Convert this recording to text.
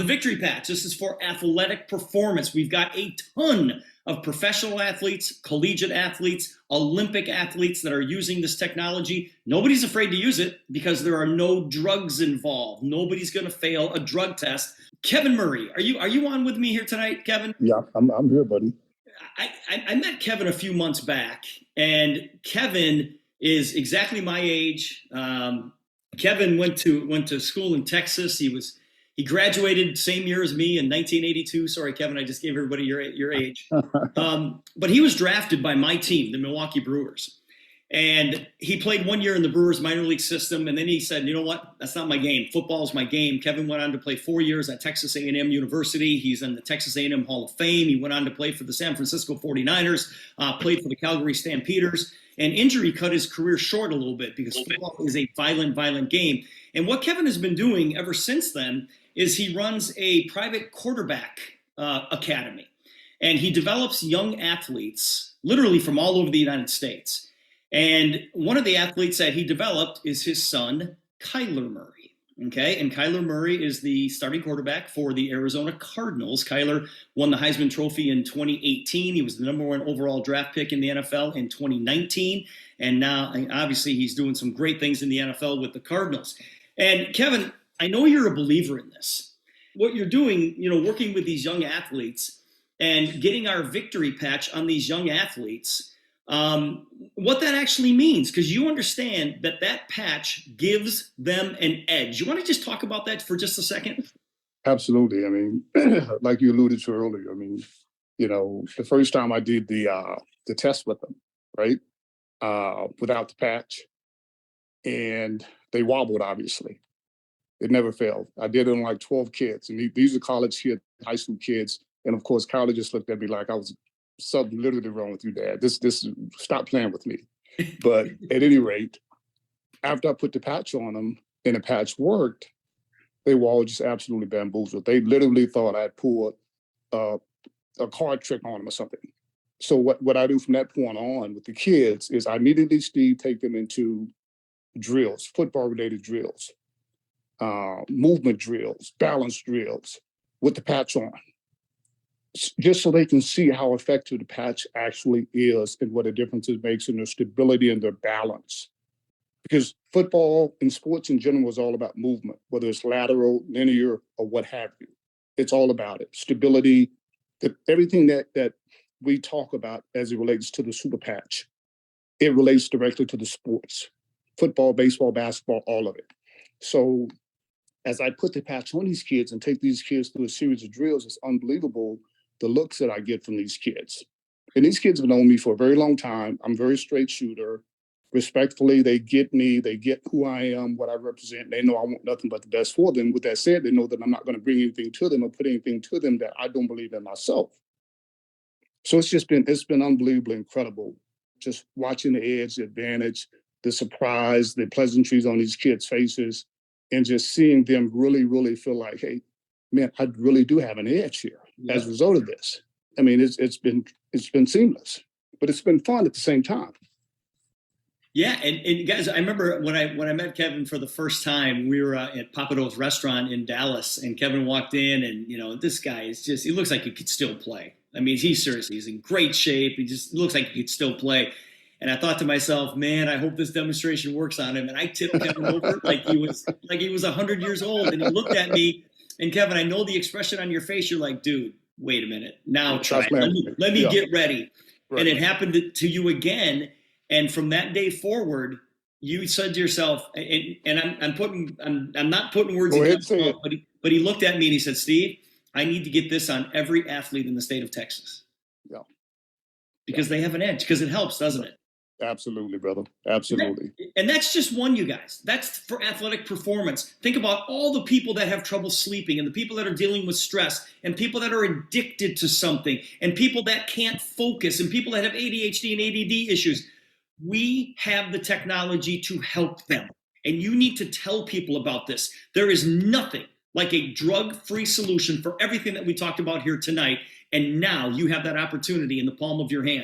victory patch. This is for athletic performance. We've got a ton of professional athletes, collegiate athletes, Olympic athletes that are using this technology. Nobody's afraid to use it because there are no drugs involved. Nobody's going to fail a drug test. Kevin Murray, are you on with me here tonight, Kevin? Yeah, I'm here, buddy. I met Kevin a few months back, and Kevin is exactly my age. Kevin went to school in Texas. He graduated same year as me in 1982. Sorry, Kevin, I just gave everybody your age. But he was drafted by my team, the Milwaukee Brewers. And he played 1 year in the Brewers minor league system. And then he said, you know what? That's not my game. Football is my game. Kevin went on to play 4 years at Texas A&M University. He's in the Texas A&M Hall of Fame. He went on to play for the San Francisco 49ers, played for the Calgary Stampeders. And injury cut his career short a little bit because football is a violent game. And what Kevin has been doing ever since then is he runs a private quarterback academy. And he develops young athletes literally from all over the United States. And one of the athletes that he developed is his son, Kyler Murray. Okay, and Kyler Murray is the starting quarterback for the Arizona Cardinals. Kyler won the Heisman Trophy in 2018. He was the #1 overall draft pick in the NFL in 2019. And now, obviously, he's doing some great things in the NFL with the Cardinals. And Kevin, I know you're a believer in this. What you're doing, working with these young athletes and getting our victory patch on these young athletes, what that actually means, because you understand that patch gives them an edge. You want to just talk about that for just a second? Absolutely. I mean, like you alluded to earlier, I mean, the first time I did the test with them, right, without the patch, and they wobbled, obviously. It never failed. I did it on like 12 kids, and these are college kids, high school kids, and of course, Kyler just looked at me like I was something literally wrong with you, Dad. This stop playing with me. But at any rate, after I put the patch on them and the patch worked, they were all just absolutely bamboozled. They literally thought I pulled a card trick on them or something. So what I do from that point on with the kids is I immediately, Steve, take them into drills, football-related drills, movement drills, balance drills with the patch on, just so they can see how effective the patch actually is and what a difference it makes in their stability and their balance. Because football and sports in general is all about movement, whether it's lateral, linear, or what have you. It's all about it. Stability, everything that we talk about as it relates to the SuperPatch, it relates directly to the sports. Football, baseball, basketball, all of it. So as I put the patch on these kids and take these kids through a series of drills, it's unbelievable the looks that I get from these kids. And these kids have known me for a very long time. I'm a very straight shooter. Respectfully, they get me, they get who I am, what I represent. They know I want nothing but the best for them. With that said, they know that I'm not going to bring anything to them or put anything to them that I don't believe in myself. So it's been unbelievably incredible. Just watching the edge, the advantage, the surprise, the pleasantries on these kids' faces, and just seeing them really, really feel like, hey, man, I really do have an edge here as a result of this. I mean, it's been seamless, but it's been fun at the same time. Yeah, and guys, I remember when I met Kevin for the first time, we were at Papado's restaurant in Dallas, and Kevin walked in, and this guy he looks like he could still play. I mean, he's in great shape. He just looks like he could still play. And I thought to myself, man, I hope this demonstration works on him. And I tipped Kevin over like he was 100 years old. And he looked at me, and Kevin, I know the expression on your face. You're like, dude, wait a minute. Now try it. Let me get ready. Right. And it happened to you again. And from that day forward, you said to yourself, and I'm not putting words in his mouth, but he looked at me and he said, Steve, I need to get this on every athlete in the state of Texas. Yeah. Because they have an edge, because it helps, doesn't it? Absolutely, brother. Absolutely. And that's just one, you guys. That's for athletic performance. Think about all the people that have trouble sleeping and the people that are dealing with stress and people that are addicted to something and people that can't focus and people that have ADHD and ADD issues. We have the technology to help them. And you need to tell people about this. There is nothing like a drug-free solution for everything that we talked about here tonight. And now you have that opportunity in the palm of your hand.